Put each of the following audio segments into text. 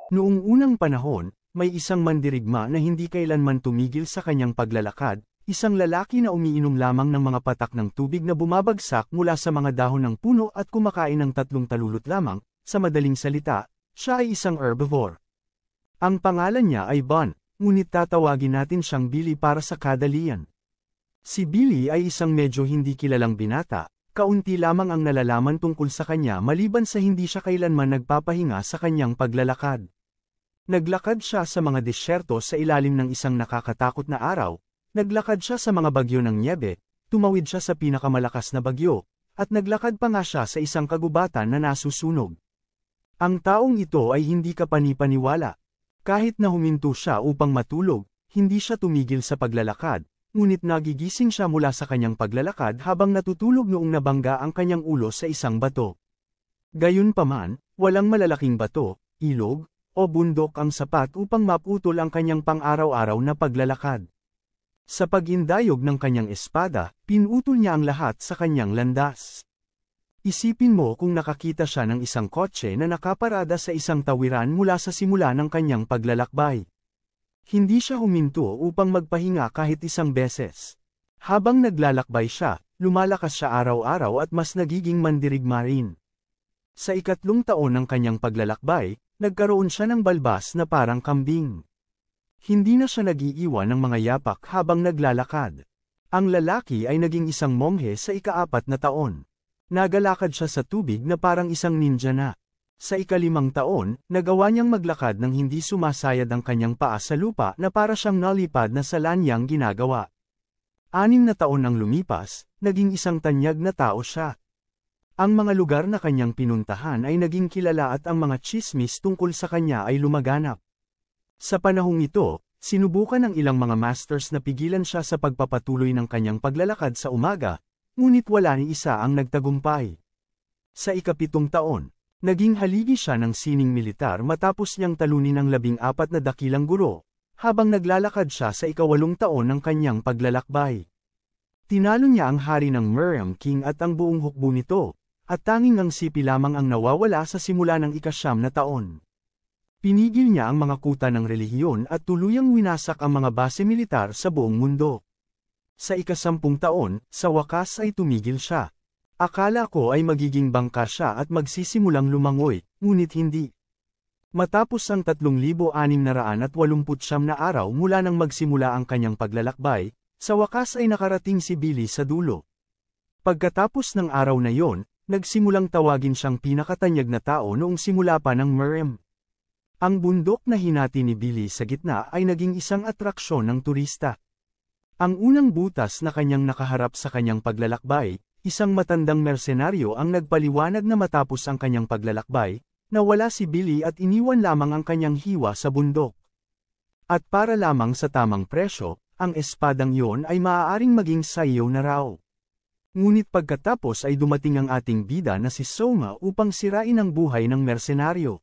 Noong unang panahon, may isang mandirigma na hindi kailanman tumigil sa kanyang paglalakad, isang lalaki na umiinom lamang ng mga patak ng tubig na bumabagsak mula sa mga dahon ng puno at kumakain ng 3 talulot lamang. Sa madaling salita, siya ay isang herbivore. Ang pangalan niya ay Bon, ngunit tatawagin natin siyang Billy para sa kadalian. Si Billy ay isang medyo hindi kilalang binata, kaunti lamang ang nalalaman tungkol sa kanya maliban sa hindi siya kailanman nagpapahinga sa kanyang paglalakad. Naglakad siya sa mga disyerto sa ilalim ng isang nakakatakot na araw, naglakad siya sa mga bagyo ng nyebe, tumawid siya sa pinakamalakas na bagyo, at naglakad pa nga siya sa isang kagubatan na nasusunog. Ang taong ito ay hindi kapani-paniwala. Kahit na huminto siya upang matulog, hindi siya tumigil sa paglalakad, ngunit nagigising siya mula sa kanyang paglalakad habang natutulog noong nabangga ang kanyang ulo sa isang bato. Gayunpaman, walang malalaking bato, ilog, o bundok ang sapat upang maputol ang kanyang pang-araw-araw na paglalakad. Sa pag-indayog ng kanyang espada, pinutol niya ang lahat sa kanyang landas. Isipin mo kung nakakita siya ng isang kotse na nakaparada sa isang tawiran mula sa simula ng kanyang paglalakbay. Hindi siya huminto upang magpahinga kahit isang beses. Habang naglalakbay siya, lumalakas siya araw-araw at mas nagiging mandirigma rin. Sa 3 taon ng kanyang paglalakbay, nagkaroon siya ng balbas na parang kambing. Hindi na siya nag-iiwan ng mga yapak habang naglalakad. Ang lalaki ay naging isang monghe sa 4 na taon. Nagalakad siya sa tubig na parang isang ninja na. Sa 5 taon, nagawa niyang maglakad nang hindi sumasayad ang kanyang paa sa lupa na para siyang nalipad na sa lanyang ginagawa. 6 na taon ang lumipas, naging isang tanyag na tao siya. Ang mga lugar na kanyang pinuntahan ay naging kilala at ang mga tsismis tungkol sa kanya ay lumaganap. Sa panahong ito, sinubukan ng ilang mga masters na pigilan siya sa pagpapatuloy ng kanyang paglalakad sa umaga, ngunit wala ni isa ang nagtagumpay. Sa 7 taon, naging haligi siya ng sining militar matapos niyang talunin ang 14 na dakilang guro, habang naglalakad siya sa 8 taon ng kanyang paglalakbay. Tinalo niya ang hari ng Miriam King at ang buong hukbo nito, at tanging ang sipi lamang ang nawawala sa simula ng 9 na taon. Pinigil niya ang mga kuta ng relihiyon at tuluyang winasak ang mga base militar sa buong mundo. Sa 10 taon, sa wakas ay tumigil siya. Akala ko ay magiging bangka siya at magsisimulang lumangoy, ngunit hindi. Matapos ang 3,689 na araw mula nang magsimula ang kanyang paglalakbay, sa wakas ay nakarating si Billy sa dulo. Pagkatapos ng araw na yon, nagsimulang tawagin siyang pinakatanyag na tao noong simula pa ng Miriam. Ang bundok na hinati ni Billy sa gitna ay naging isang atraksyon ng turista. Ang unang butas na kanyang nakaharap sa kanyang paglalakbay, isang matandang mersenaryo ang nagpaliwanag na matapos ang kanyang paglalakbay, nawala si Billy at iniwan lamang ang kanyang hiwa sa bundok. At para lamang sa tamang presyo, ang espadang yon ay maaaring maging sa iyo na raw. Ngunit pagkatapos ay dumating ang ating bida na si Soma upang sirain ang buhay ng mersenaryo.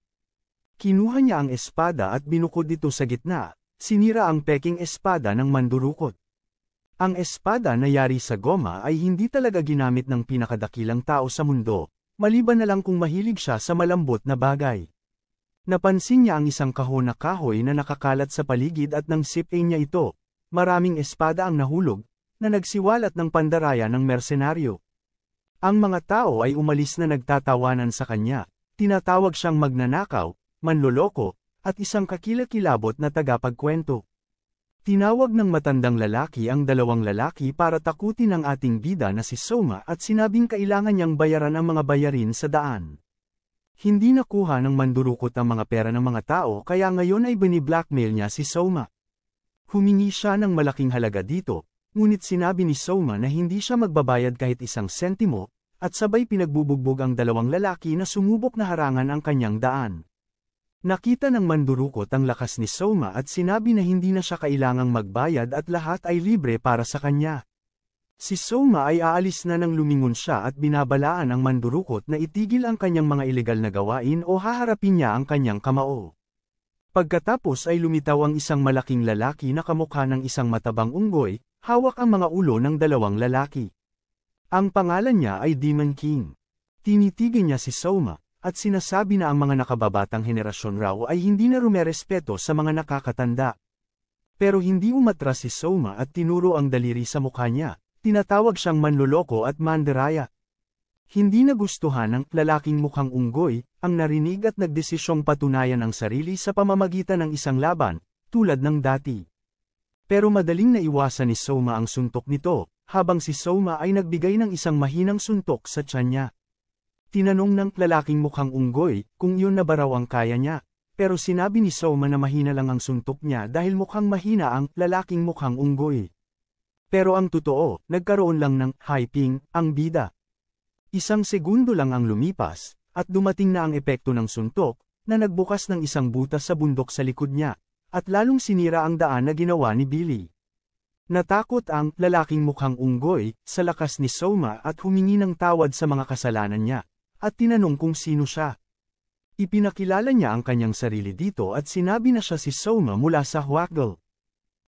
Kinuha niya ang espada at binukod ito sa gitna, sinira ang peking espada ng mandurukot. Ang espada na yari sa goma ay hindi talaga ginamit ng pinakadakilang tao sa mundo, maliban na lang kung mahilig siya sa malambot na bagay. Napansin niya ang isang kahon na kahoy na nakakalat sa paligid at nang sipin niya ito, maraming espada ang nahulog, na nagsiwalat ng pandaraya ng mersenaryo. Ang mga tao ay umalis na nagtatawanan sa kanya, tinatawag siyang magnanakaw, manloloko, at isang kakilakilabot na tagapagkwento. Tinawag ng matandang lalaki ang 2 lalaki para takutin ang ating bida na si Soma at sinabing kailangan niyang bayaran ang mga bayarin sa daan. Hindi nakuha ng mandurukot ang mga pera ng mga tao kaya ngayon ay bini-blackmail niya si Soma. Humingi siya ng malaking halaga dito, ngunit sinabi ni Soma na hindi siya magbabayad kahit 1 sentimo, at sabay pinagbubugbog ang 2 lalaki na sumubok na harangan ang kanyang daan. Nakita ng mandurukot ang lakas ni Soma at sinabi na hindi na siya kailangang magbayad at lahat ay libre para sa kanya. Si Soma ay aalis na nang lumingon siya at binabalaan ang mandurukot na itigil ang kanyang mga ilegal na gawain o haharapin niya ang kanyang kamao. Pagkatapos ay lumitaw ang isang malaking lalaki na kamukha ng isang matabang unggoy, hawak ang mga ulo ng 2 lalaki. Ang pangalan niya ay Demon King. Tinitigan niya si Soma, at sinasabi na ang mga nakababatang henerasyon raw ay hindi na rumerespeto sa mga nakakatanda. Pero hindi umatras si Soma at tinuro ang daliri sa mukha niya, tinatawag siyang manloloko at mandaraya. Hindi nagustuhan ng lalaking mukhang unggoy, ang narinig at nagdesisyong patunayan ang sarili sa pamamagitan ng isang laban, tulad ng dati. Pero madaling naiwasan ni Soma ang suntok nito, habang si Soma ay nagbigay ng isang mahinang suntok sa tiyan niya. Tinanong ng lalaking mukhang unggoy kung yun na ba raw ang kaya niya, pero sinabi ni Soma na mahina lang ang suntok niya dahil mukhang mahina ang lalaking mukhang unggoy. Pero ang totoo, nagkaroon lang ng hyping ang bida. Isang segundo lang ang lumipas, at dumating na ang epekto ng suntok, na nagbukas ng isang butas sa bundok sa likod niya, at lalong sinira ang daan na ginawa ni Billy. Natakot ang lalaking mukhang unggoy sa lakas ni Soma at humingi ng tawad sa mga kasalanan niya, at tinanong kung sino siya. Ipinakilala niya ang kanyang sarili dito at sinabi na siya si Soma mula sa Hwakgal.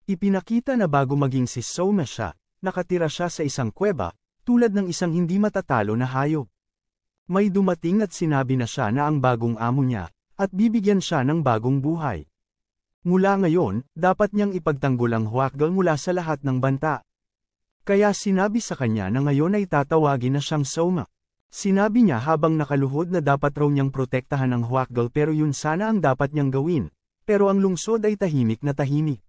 Ipinakita na bago maging si Soma siya, nakatira siya sa isang kuweba, tulad ng isang hindi matatalo na hayop. May dumating at sinabi na siya na ang bagong amo niya, at bibigyan siya ng bagong buhay. Mula ngayon, dapat niyang ipagtanggol ang Hwakgal mula sa lahat ng banta. Kaya sinabi sa kanya na ngayon ay tatawagin na siyang Soma. Sinabi niya habang nakaluhod na dapat raw niyang protektahan ang Hwakgal pero yun sana ang dapat niyang gawin, pero ang lungsod ay tahimik na tahimik.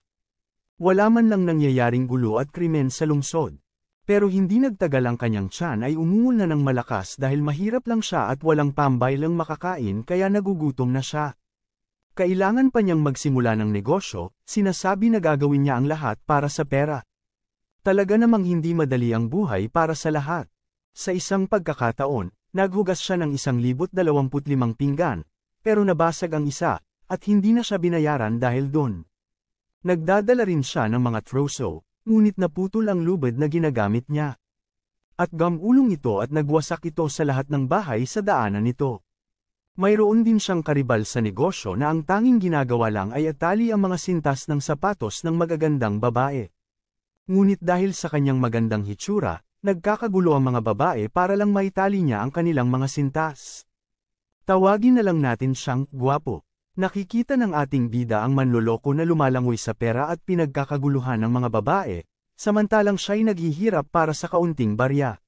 Wala man lang nangyayaring gulo at krimen sa lungsod. Pero hindi nagtagal ang kanyang tiyan ay umungol na ng malakas dahil mahirap lang siya at walang pambaylang makakain kaya nagugutom na siya. Kailangan pa niyang magsimula ng negosyo, sinasabi na gagawin niya ang lahat para sa pera. Talaga namang hindi madali ang buhay para sa lahat. Sa isang pagkakataon, naghugas siya ng 1,025 pinggan, pero nabasag ang isa, at hindi na siya binayaran dahil doon. Nagdadala rin siya ng mga troso, ngunit naputol ang lubid na ginagamit niya. At gamulong ito at nagwasak ito sa lahat ng bahay sa daanan nito. Mayroon din siyang karibal sa negosyo na ang tanging ginagawa lang ay atali ang mga sintas ng sapatos ng magagandang babae. Ngunit dahil sa kanyang magandang hitsura, nagkakagulo ang mga babae para lang maitali niya ang kanilang mga sintas. Tawagin na lang natin siyang gwapo. Nakikita ng ating bida ang manloloko na lumalangoy sa pera at pinagkakaguluhan ng mga babae, samantalang siya'y naghihirap para sa kaunting barya.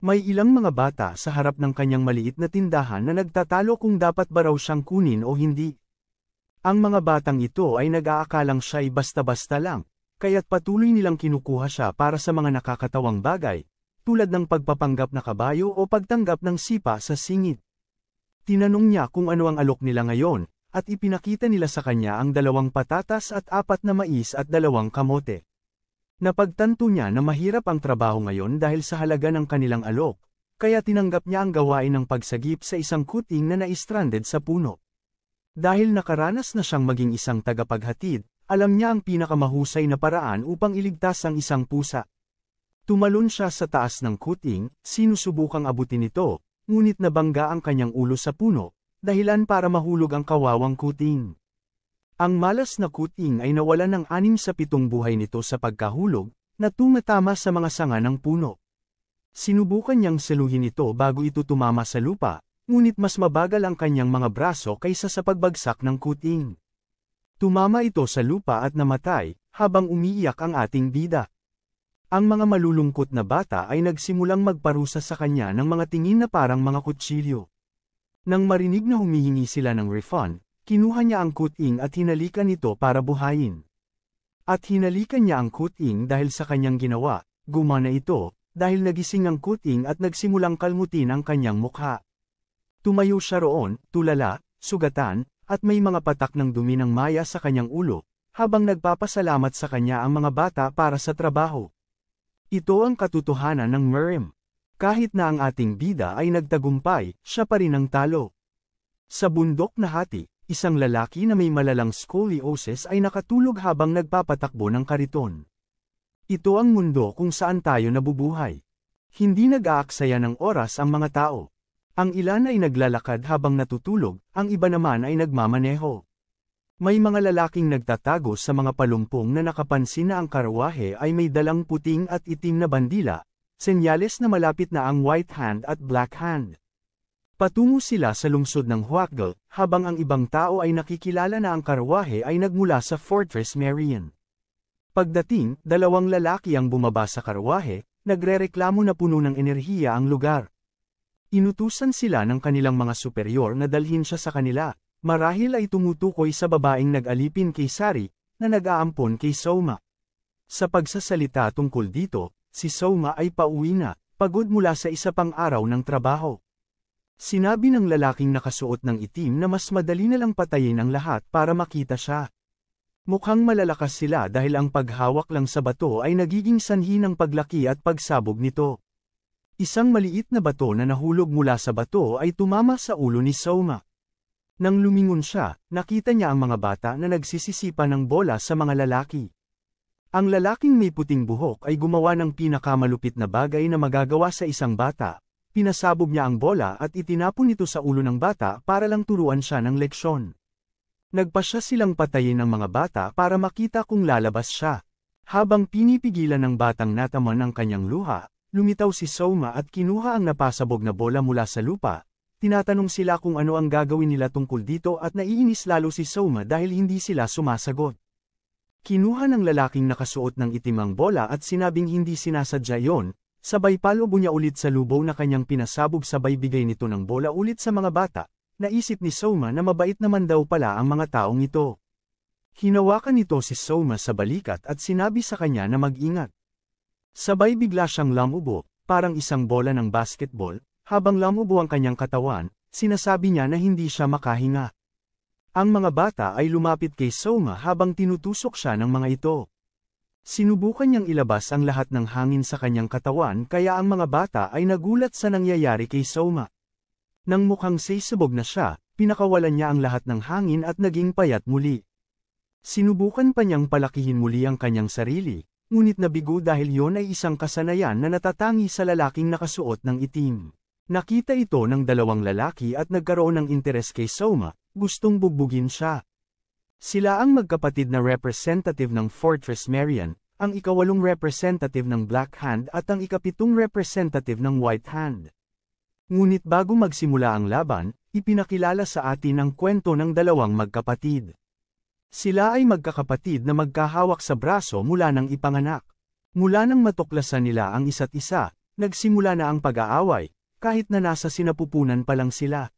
May ilang mga bata sa harap ng kanyang maliit na tindahan na nagtatalo kung dapat ba raw siyang kunin o hindi. Ang mga batang ito ay nag-aakalang siya'y basta-basta lang, kaya't patuloy nilang kinukuha siya para sa mga nakakatawang bagay, tulad ng pagpapanggap na kabayo o pagtanggap ng sipa sa singit. Tinanong niya kung ano ang alok nila ngayon, at ipinakita nila sa kanya ang 2 patatas at 4 na mais at 2 kamote. Napagtanto niya na mahirap ang trabaho ngayon dahil sa halaga ng kanilang alok, kaya tinanggap niya ang gawain ng pagsagip sa isang kuting na na-stranded sa puno. Dahil nakaranas na siyang maging isang tagapaghatid, alam niya ang pinakamahusay na paraan upang iligtas ang isang pusa. Tumalon siya sa taas ng kuting, sinusubukang abutin ito, ngunit nabangga ang kanyang ulo sa puno, dahilan para mahulog ang kawawang kuting. Ang malas na kuting ay nawalan ng 6 sa 7 buhay nito sa pagkahulog, na tumatama sa mga sanga ng puno. Sinubukan niyang saluhin ito bago ito tumama sa lupa, ngunit mas mabagal ang kanyang mga braso kaysa sa pagbagsak ng kuting. Tumama ito sa lupa at namatay, habang umiiyak ang ating bida. Ang mga malulungkot na bata ay nagsimulang magparusa sa kanya ng mga tingin na parang mga kutsilyo. Nang marinig na humihingi sila ng refund, kinuha niya ang kuting at hinalikan ito para buhayin. At hinalikan niya ang kuting dahil sa kanyang ginawa, gumana ito, dahil nagising ang kuting at nagsimulang kalmutin ang kanyang mukha. Tumayo siya roon, tulala, sugatan, at may mga patak ng dumi ng maya sa kanyang ulo, habang nagpapasalamat sa kanya ang mga bata para sa trabaho. Ito ang katotohanan ng Merim. Kahit na ang ating bida ay nagtagumpay, siya pa rin ang talo. Sa bundok na hati, isang lalaki na may malalang scoliosis ay nakatulog habang nagpapatakbo ng kariton. Ito ang mundo kung saan tayo nabubuhay. Hindi nag-aaksaya ng oras ang mga tao. Ang ilan ay naglalakad habang natutulog, ang iba naman ay nagmamaneho. May mga lalaking nagtatago sa mga palumpong na nakapansin na ang karwahe ay may dalang puting at itim na bandila, senyales na malapit na ang white hand at black hand. Patungo sila sa lungsod ng Huacgal, habang ang ibang tao ay nakikilala na ang karwahe ay nagmula sa Fortress Marion. Pagdating, dalawang lalaki ang bumaba sa karwahe, nagrereklamo na puno ng enerhiya ang lugar. Inutusan sila ng kanilang mga superior na dalhin siya sa kanila, marahil ay tumutukoy sa babaeng nag-alipin kay Sari, na nag-aampon kay Soma. Sa pagsasalita tungkol dito, si Soma ay pauwi na, pagod mula sa isa pang araw ng trabaho. Sinabi ng lalaking nakasuot ng itim na mas madali na lang patayin ang lahat para makita siya. Mukhang malalakas sila dahil ang paghawak lang sa bato ay nagiging sanhi ng paglaki at pagsabog nito. Isang maliit na bato na nahulog mula sa bato ay tumama sa ulo ni Soma. Nang lumingon siya, nakita niya ang mga bata na nagsisisipa ng bola sa mga lalaki. Ang lalaking may puting buhok ay gumawa ng pinakamalupit na bagay na magagawa sa isang bata. Pinasabog niya ang bola at itinapon ito sa ulo ng bata para lang turuan siya ng leksyon. Nagpasya silang patayin ng mga bata para makita kung lalabas siya. Habang pinipigilan ng batang nataman ang kanyang luha, lumitaw si Soma at kinuha ang napasabog na bola mula sa lupa. Tinatanong sila kung ano ang gagawin nila tungkol dito at naiinis lalo si Soma dahil hindi sila sumasagot. Kinuha ng lalaking nakasuot ng itim ang bola at sinabing hindi sinasadya yon. Sabay palubo niya ulit sa lubaw na kanyang pinasabog sabay bigay nito ng bola ulit sa mga bata. Naisip ni Soma na mabait naman daw pala ang mga taong ito. Hinawakan nito si Soma sa balikat at sinabi sa kanya na mag-ingat. Sabay bigla siyang lamubo, parang isang bola ng basketball, habang lamubo ang kanyang katawan, sinasabi niya na hindi siya makahinga. Ang mga bata ay lumapit kay Soma habang tinutusok siya ng mga ito. Sinubukan niyang ilabas ang lahat ng hangin sa kanyang katawan kaya ang mga bata ay nagulat sa nangyayari kay Soma. Nang mukhang sisabog na siya, pinakawalan niya ang lahat ng hangin at naging payat muli. Sinubukan pa niyang palakihin muli ang kanyang sarili, ngunit nabigo dahil yon ay isang kasanayan na natatangi sa lalaking nakasuot ng itim. Nakita ito ng dalawang lalaki at nagkaroon ng interes kay Soma, gustong bugbugin siya. Sila ang magkapatid na representative ng Fortress Marion, ang ikawalong representative ng Black Hand at ang ikapitong representative ng White Hand. Ngunit bago magsimula ang laban, ipinakilala sa atin ang kwento ng dalawang magkapatid. Sila ay magkakapatid na magkahawak sa braso mula nang ipanganak. Mula nang matuklasan nila ang isa't isa, nagsimula na ang pag-aaway, kahit na nasa sinapupunan pa lang sila.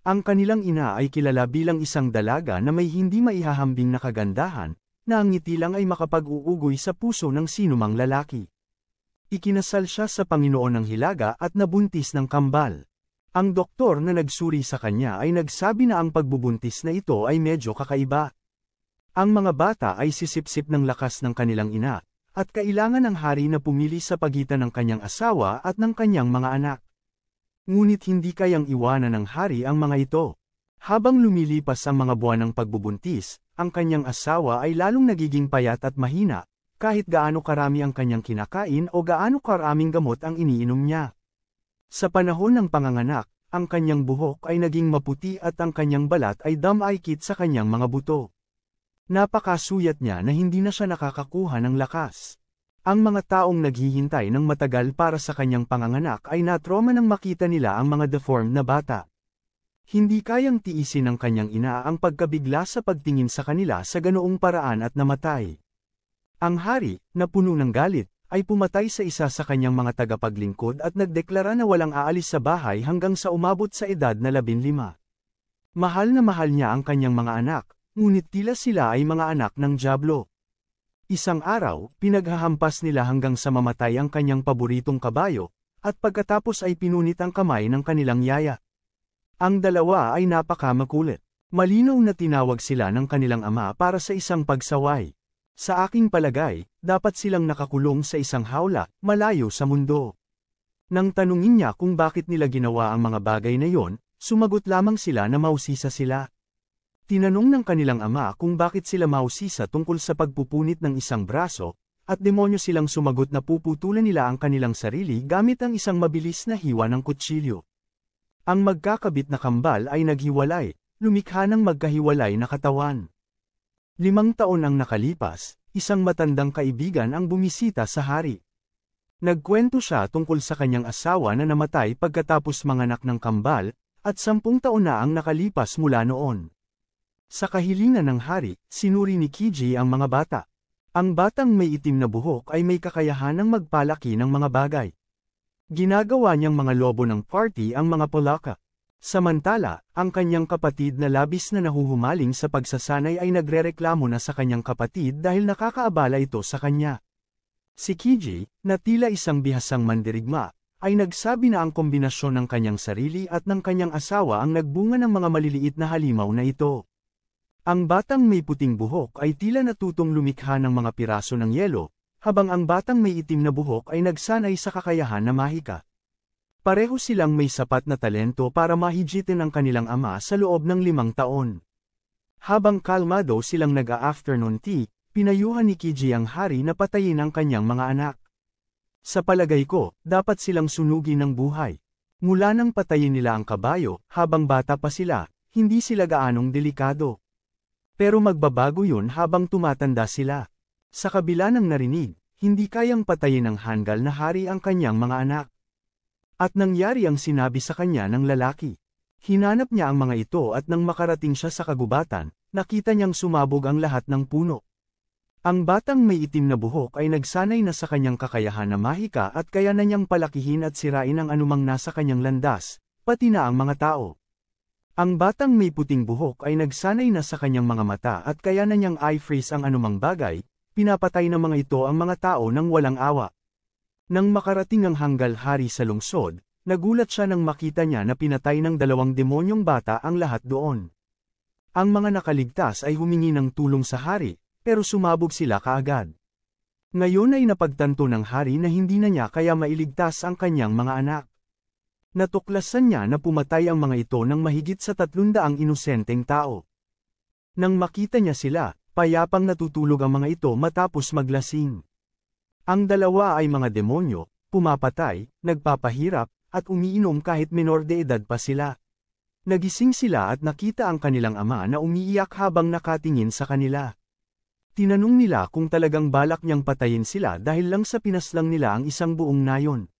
Ang kanilang ina ay kilala bilang isang dalaga na may hindi maihahambing na kagandahan, na ang ngiti lang ay makapag-uugoy sa puso ng sinumang lalaki. Ikinasal siya sa Panginoon ng Hilaga at nabuntis ng kambal. Ang doktor na nagsuri sa kanya ay nagsabi na ang pagbubuntis na ito ay medyo kakaiba. Ang mga bata ay sisipsip ng lakas ng kanilang ina, at kailangan ng hari na pumili sa pagitan ng kanyang asawa at ng kanyang mga anak. Ngunit hindi kayang iwanan ng hari ang mga ito. Habang lumilipas ang mga buwan ng pagbubuntis, ang kanyang asawa ay lalong nagiging payat at mahina, kahit gaano karami ang kanyang kinakain o gaano karaming gamot ang iniinom niya. Sa panahon ng panganganak, ang kanyang buhok ay naging maputi at ang kanyang balat ay damaykit sa kanyang mga buto. Napakasuyat niya na hindi na siya nakakakuha ng lakas. Ang mga taong naghihintay ng matagal para sa kanyang panganganak ay natroma nang makita nila ang mga deformed na bata. Hindi kayang tiisin ng kanyang ina ang pagkabigla sa pagtingin sa kanila sa ganoong paraan at namatay. Ang hari, na puno ng galit, ay pumatay sa isa sa kanyang mga tagapaglingkod at nagdeklara na walang aalis sa bahay hanggang sa umabot sa edad na 15. Mahal na mahal niya ang kanyang mga anak, ngunit tila sila ay mga anak ng dyablo. Isang araw, pinaghahampas nila hanggang sa mamatay ang kanyang paboritong kabayo, at pagkatapos ay pinunit ang kamay ng kanilang yaya. Ang dalawa ay napakamakulit. Malinaw na tinawag sila ng kanilang ama para sa isang pagsaway. Sa aking palagay, dapat silang nakakulong sa isang hawla, malayo sa mundo. Nang tanungin niya kung bakit nila ginawa ang mga bagay na yon, sumagot lamang sila na mausisa sila. Tinanong ng kanilang ama kung bakit sila mausisa tungkol sa pagpupunit ng isang braso, at demonyo silang sumagot na puputulan nila ang kanilang sarili gamit ang isang mabilis na hiwa ng kutsilyo. Ang magkakabit na kambal ay naghiwalay, lumikha ng magkahiwalay na katawan. 5 taon ang nakalipas, isang matandang kaibigan ang bumisita sa hari. Nagkwento siya tungkol sa kanyang asawa na namatay pagkatapos manganak ng kambal, at 10 taon na ang nakalipas mula noon. Sa kahilingan ng hari, sinuri ni Kiji ang mga bata. Ang batang may itim na buhok ay may kakayahan ng magpalaki ng mga bagay. Ginagawa niyang mga lobo ng party ang mga polaka. Samantala, ang kanyang kapatid na labis na nahuhumaling sa pagsasanay ay nagrereklamo na sa kanyang kapatid dahil nakakaabala ito sa kanya. Si Kiji, na tila isang bihasang mandirigma, ay nagsabi na ang kombinasyon ng kanyang sarili at ng kanyang asawa ang nagbunga ng mga maliliit na halimaw na ito. Ang batang may puting buhok ay tila natutong lumikha ng mga piraso ng yelo, habang ang batang may itim na buhok ay nagsanay sa kakayahan na mahika. Pareho silang may sapat na talento para mahigitin ang kanilang ama sa loob ng 5 taon. Habang kalmado silang nag-a-afternoon tea, pinayuhan ni Kiji ang hari na patayin ang kanyang mga anak. Sa palagay ko, dapat silang sunugin ng buhay. Mula nang patayin nila ang kabayo, habang bata pa sila, hindi sila gaanong delikado. Pero magbabago yun habang tumatanda sila. Sa kabila ng narinig, hindi kayang patayin ng hanggal na hari ang kanyang mga anak. At nangyari ang sinabi sa kanya ng lalaki. Hinanap niya ang mga ito at nang makarating siya sa kagubatan, nakita niyang sumabog ang lahat ng puno. Ang batang may itim na buhok ay nagsanay na sa kanyang kakayahan na mahika at kaya na niyang palakihin at sirain ang anumang nasa kanyang landas, pati na ang mga tao. Ang batang may puting buhok ay nagsanay na sa kanyang mga mata at kaya na niyang i-freeze ang anumang bagay, pinapatay ng mga ito ang mga tao nang walang awa. Nang makarating ang hanggal hari sa lungsod, nagulat siya nang makita niya na pinatay ng 2 demonyong bata ang lahat doon. Ang mga nakaligtas ay humingi ng tulong sa hari, pero sumabog sila kaagad. Ngayon ay napagtanto ng hari na hindi na niya kaya mailigtas ang kanyang mga anak. Natuklasan niya na pumatay ang mga ito ng mahigit sa 300 inosenteng tao. Nang makita niya sila, payapang natutulog ang mga ito matapos maglasing. Ang dalawa ay mga demonyo, pumapatay, nagpapahirap, at umiinom kahit menor de edad pa sila. Nagising sila at nakita ang kanilang ama na umiiyak habang nakatingin sa kanila. Tinanong nila kung talagang balak niyang patayin sila dahil lang sa pinaslang nila ang isang buong nayon.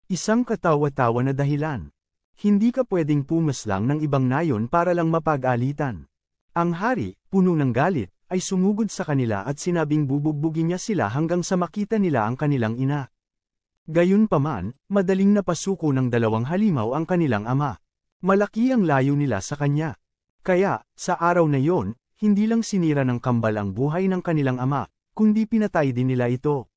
Isang katawa-tawa na dahilan. Hindi ka pwedeng pumaslang ng ibang nayon para lang mapag-alitan. Ang hari, puno ng galit, ay sumugod sa kanila at sinabing bubugbugin niya sila hanggang sa makita nila ang kanilang ina. Gayunpaman, madaling napasuko ng 2 halimaw ang kanilang ama. Malaki ang layo nila sa kanya. Kaya, sa araw na yon, hindi lang sinira ng kambal ang buhay ng kanilang ama, kundi pinatay din nila ito.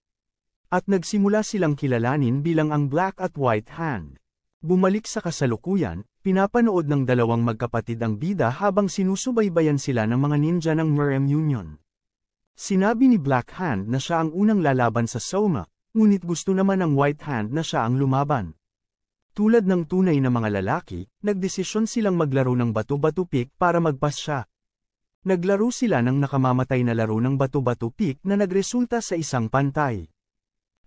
At nagsimula silang kilalanin bilang ang Black at White Hand. Bumalik sa kasalukuyan, pinapanood ng 2 magkapatid ang bida habang sinusubaybayan sila ng mga ninja ng Merem Union. Sinabi ni Black Hand na siya ang unang lalaban sa Soma, ngunit gusto naman ng White Hand na siya ang lumaban. Tulad ng tunay na mga lalaki, nagdesisyon silang maglaro ng bato-bato-pik para magpas siya. Naglaro sila ng nakamamatay na laro ng bato-bato-pik na nagresulta sa isang pantay.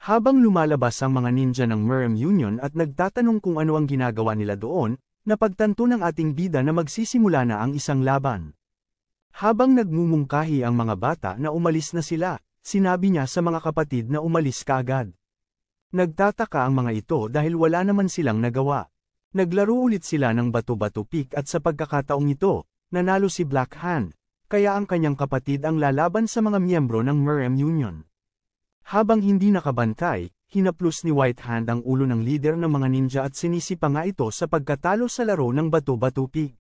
Habang lumalabas ang mga ninja ng Merem Union at nagtatanong kung ano ang ginagawa nila doon, napagtanto ng ating bida na magsisimula na ang isang laban. Habang nagmumungkahi ang mga bata na umalis na sila, sinabi niya sa mga kapatid na umalis kaagad. Nagtataka ang mga ito dahil wala naman silang nagawa. Naglaro ulit sila ng bato-bato-pik at sa pagkakataong ito, nanalo si Black Hand, kaya ang kanyang kapatid ang lalaban sa mga miyembro ng Merem Union. Habang hindi nakabantay, hinaplos ni White Hand ang ulo ng leader ng mga ninja at sinisipa nga ito sa pagkatalo sa laro ng bato-bato-pik.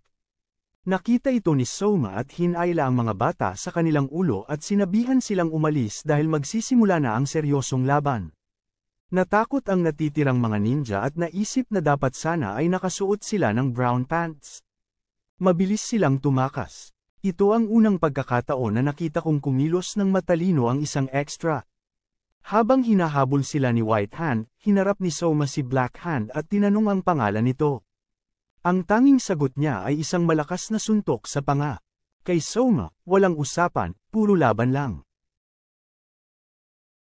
Nakita ito ni Soma at hinayla ang mga bata sa kanilang ulo at sinabihan silang umalis dahil magsisimula na ang seryosong laban. Natakot ang natitirang mga ninja at naisip na dapat sana ay nakasuot sila ng brown pants. Mabilis silang tumakas. Ito ang unang pagkakataon na nakita kong kumilos ng matalino ang isang extra. Habang hinahabol sila ni White Hand, hinarap ni Soma si Black Hand at tinanong ang pangalan nito. Ang tanging sagot niya ay isang malakas na suntok sa panga. Kay Soma, walang usapan, puro laban lang.